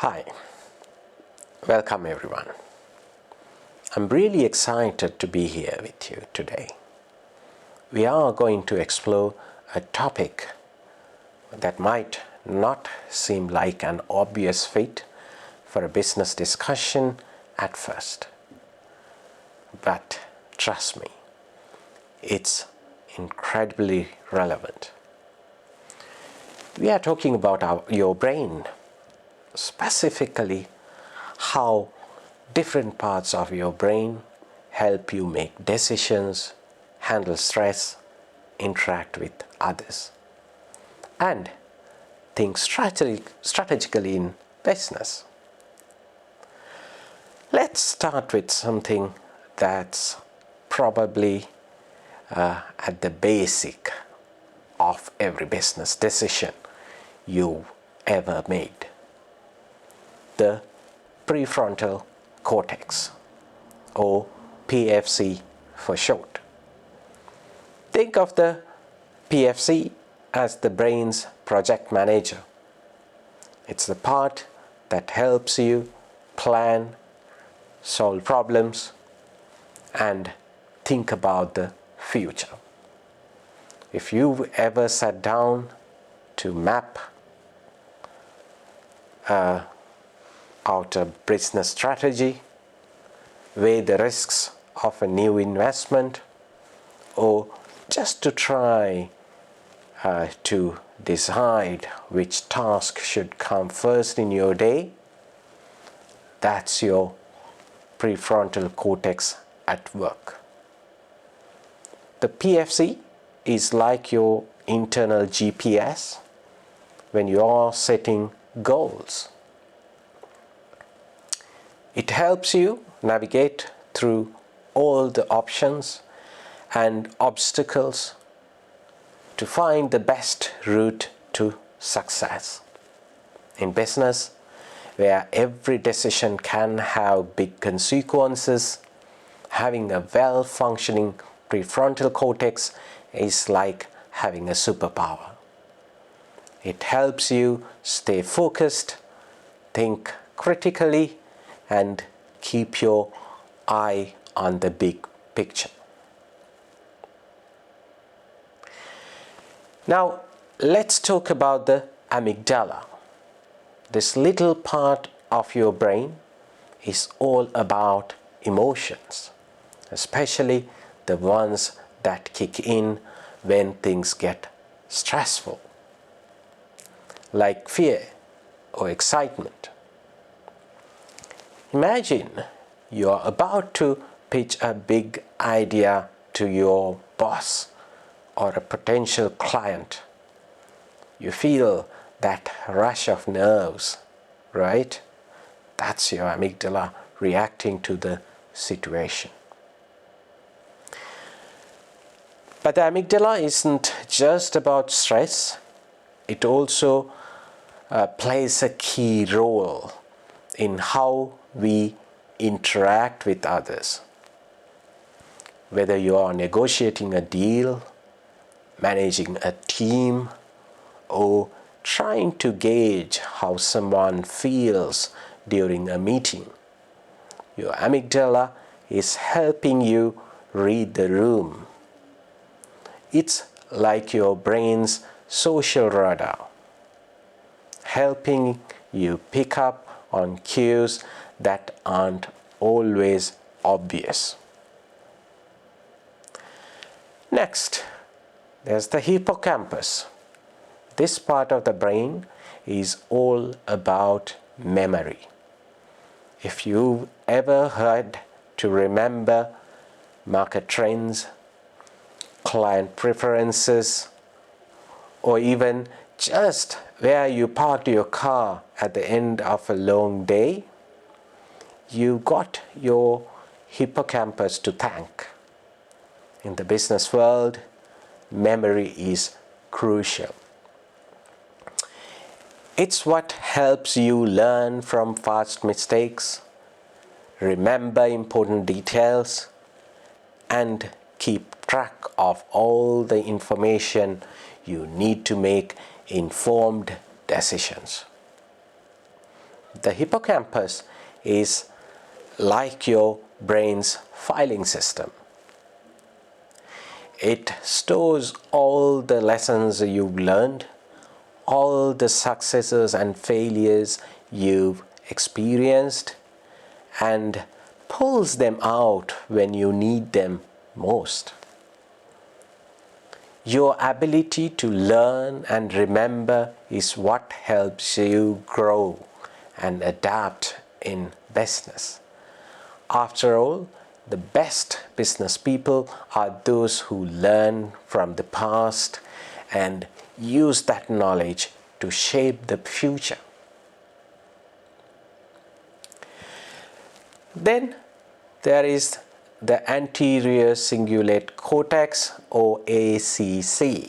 Hi, welcome everyone. I'm really excited to be here with you today. We are going to explore a topic that might not seem like an obvious fit for a business discussion at first. But trust me, it's incredibly relevant. We are talking about your brain, specifically how different parts of your brain help you make decisions, handle stress, interact with others, and think strategically in business. Let's start with something that's probably at the basic of every business decision you ever made: the prefrontal cortex, or PFC for short. Think of the PFC as the brain's project manager. It's the part that helps you plan, solve problems, and think about the future. If you've ever sat down to map out a business strategy, weigh the risks of a new investment, or just to try to decide which task should come first in your day, that's your prefrontal cortex at work. The PFC is like your internal GPS when you are setting goals. It helps you navigate through all the options and obstacles to find the best route to success. In business, where every decision can have big consequences, having a well-functioning prefrontal cortex is like having a superpower. It helps you stay focused, think critically, and keep your eye on the big picture. Now, let's talk about the amygdala. This little part of your brain is all about emotions, especially the ones that kick in when things get stressful, like fear or excitement. Imagine you're about to pitch a big idea to your boss or a potential client. You feel that rush of nerves, right? That's your amygdala reacting to the situation. But the amygdala isn't just about stress. It also plays a key role in how we interact with others. Whether you are negotiating a deal, managing a team, or trying to gauge how someone feels during a meeting, your amygdala is helping you read the room. It's like your brain's social radar, helping you pick up on cues that aren't always obvious. Next, there's the hippocampus. This part of the brain is all about memory. If you've ever had to remember market trends, client preferences, or even just where you parked your car at the end of a long day, you got your hippocampus to thank. In the business world, memory is crucial. It's what helps you learn from past mistakes, remember important details, and keep track of all the information you need to make informed decisions. The hippocampus is like your brain's filing system. It stores all the lessons you've learned, all the successes and failures you've experienced, and pulls them out when you need them most. Your ability to learn and remember is what helps you grow and adapt in business. After all, the best business people are those who learn from the past and use that knowledge to shape the future. Then there is the anterior cingulate cortex, or ACC.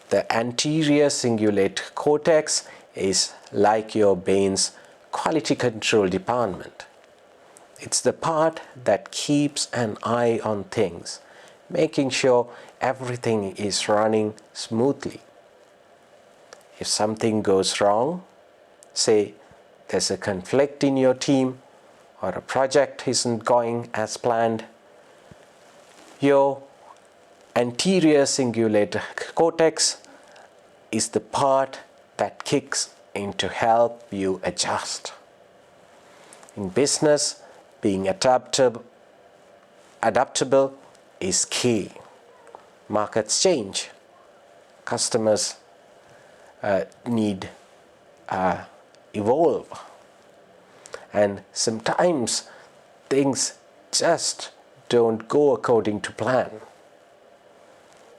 The anterior cingulate cortex is like your brain's quality control department. It's the part that keeps an eye on things, making sure everything is running smoothly. If something goes wrong, say there's a conflict in your team or a project isn't going as planned, your anterior cingulate cortex is the part that kicks in to help you adjust. In business, being adaptable is key. Markets change. Customers need evolve. And sometimes things just don't go according to plan.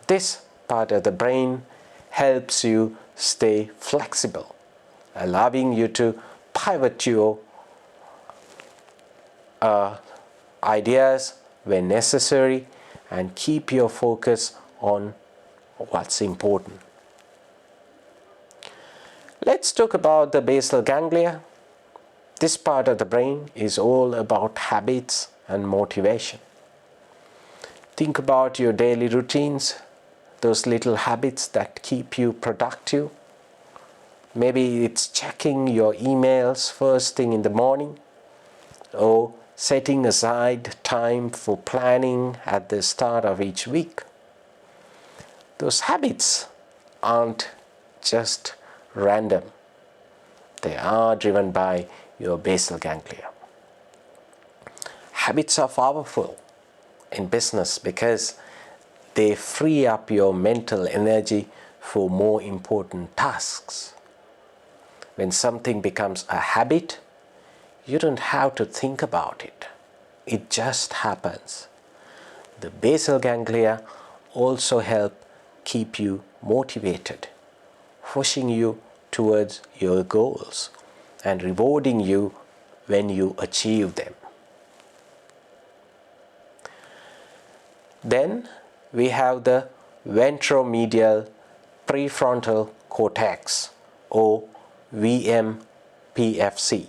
This part of the brain helps you stay flexible, allowing you to pivot your ideas when necessary and keep your focus on what's important. Let's talk about the basal ganglia. This part of the brain is all about habits and motivation. Think about your daily routines, those little habits that keep you productive. Maybe it's checking your emails first thing in the morning, or setting aside time for planning at the start of each week. Those habits aren't just random. They are driven by your basal ganglia. Habits are powerful in business because they free up your mental energy for more important tasks. When something becomes a habit, you don't have to think about it. It just happens. The basal ganglia also help keep you motivated, pushing you towards your goals and rewarding you when you achieve them. Then we have the ventromedial prefrontal cortex, or VMPFC.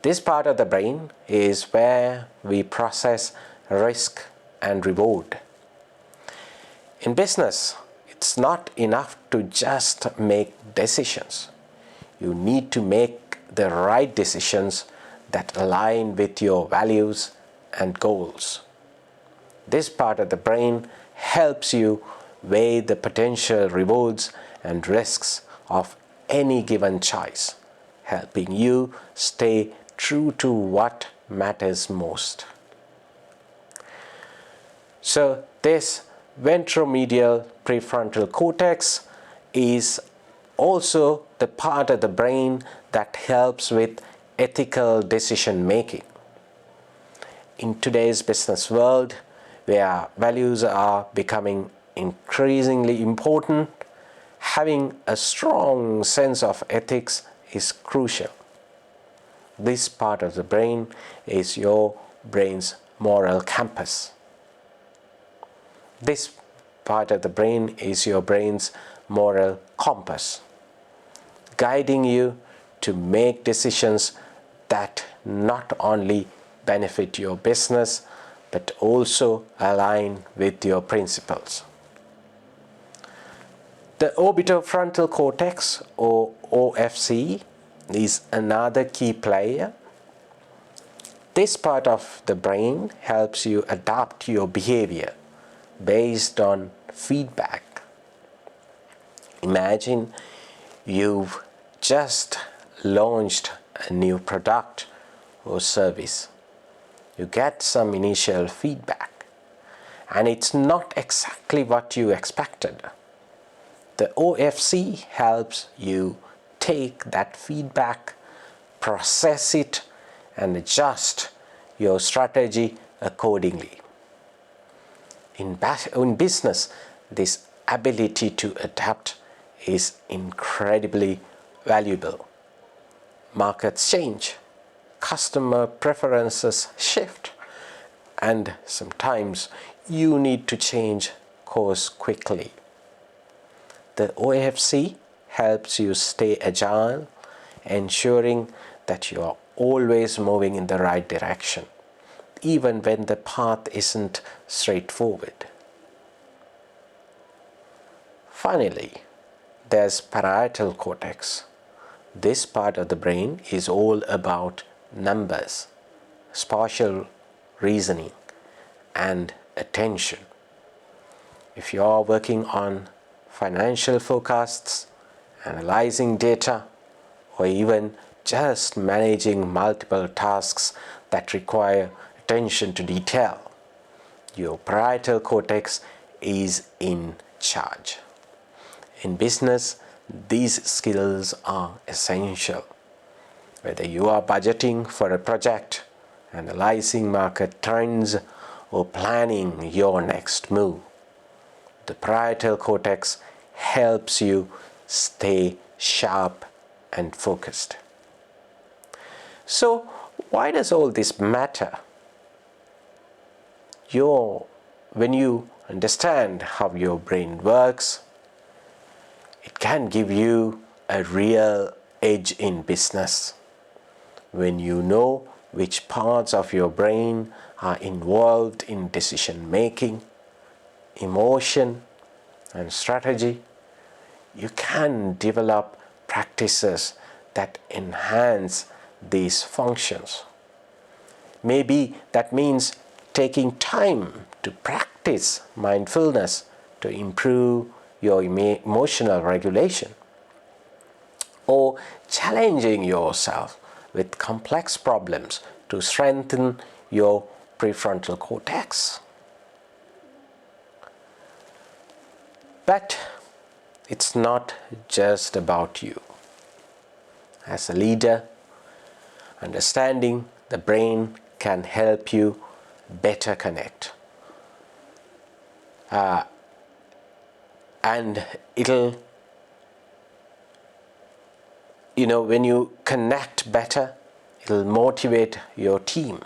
This part of the brain is where we process risk and reward. In business, it's not enough to just make decisions. You need to make the right decisions that align with your values and goals. This part of the brain helps you weigh the potential rewards and risks of any given choice, helping you stay true to what matters most. So this ventromedial prefrontal cortex is also the part of the brain that helps with ethical decision making. In today's business world, where values are becoming increasingly important, having a strong sense of ethics is crucial. This part of the brain is your brain's moral compass. This part of the brain is your brain's moral compass, guiding you to make decisions that not only benefit your business but also align with your principles. The orbitofrontal cortex, or OFC is another key player. This part of the brain helps you adapt your behavior based on feedback. Imagine you've just launched a new product or service. You get some initial feedback and it's not exactly what you expected. The OFC helps you take that feedback, process it, and adjust your strategy accordingly. In business, this ability to adapt is incredibly valuable. Markets change, customer preferences shift, and sometimes you need to change course quickly. The OFC helps you stay agile, ensuring that you are always moving in the right direction, even when the path isn't straightforward. Finally, there's parietal cortex. This part of the brain is all about numbers, spatial reasoning, and attention. If you are working on financial forecasts, analyzing data, or even just managing multiple tasks that require attention to detail, your parietal cortex is in charge. In business, these skills are essential. Whether you are budgeting for a project, analyzing market trends, or planning your next move, the parietal cortex helps you stay sharp and focused. So, why does all this matter? When you understand how your brain works, it can give you a real edge in business. When you know which parts of your brain are involved in decision making, emotion, and strategy, you can develop practices that enhance these functions. Maybe that means taking time to practice mindfulness to improve your emotional regulation, or challenging yourself with complex problems to strengthen your prefrontal cortex. But it's not just about you. As a leader, understanding the brain can help you better connect. And when you connect better, it'll motivate your team.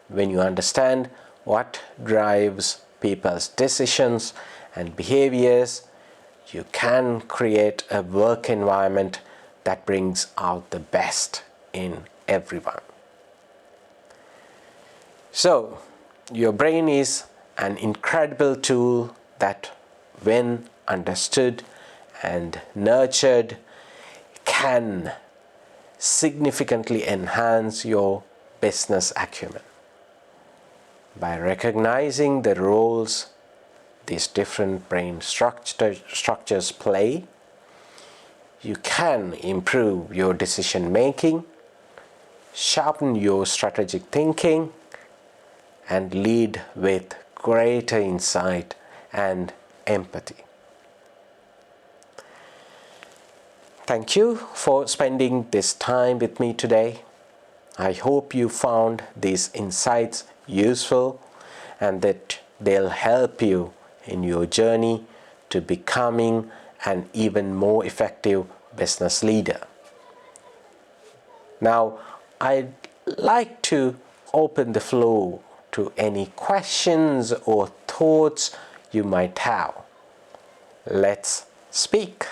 When you understand what drives people's decisions and behaviors, you can create a work environment that brings out the best in everyone. So, your brain is an incredible tool that, when understood and nurtured, can significantly enhance your business acumen. By recognizing the roles these different brain structures play, you can improve your decision making, sharpen your strategic thinking, and lead with greater insight and empathy. Thank you for spending this time with me today. I hope you found these insights useful and that they'll help you in your journey to becoming an even more effective business leader. Now, I'd like to open the floor to any questions or thoughts you might have. Let's speak.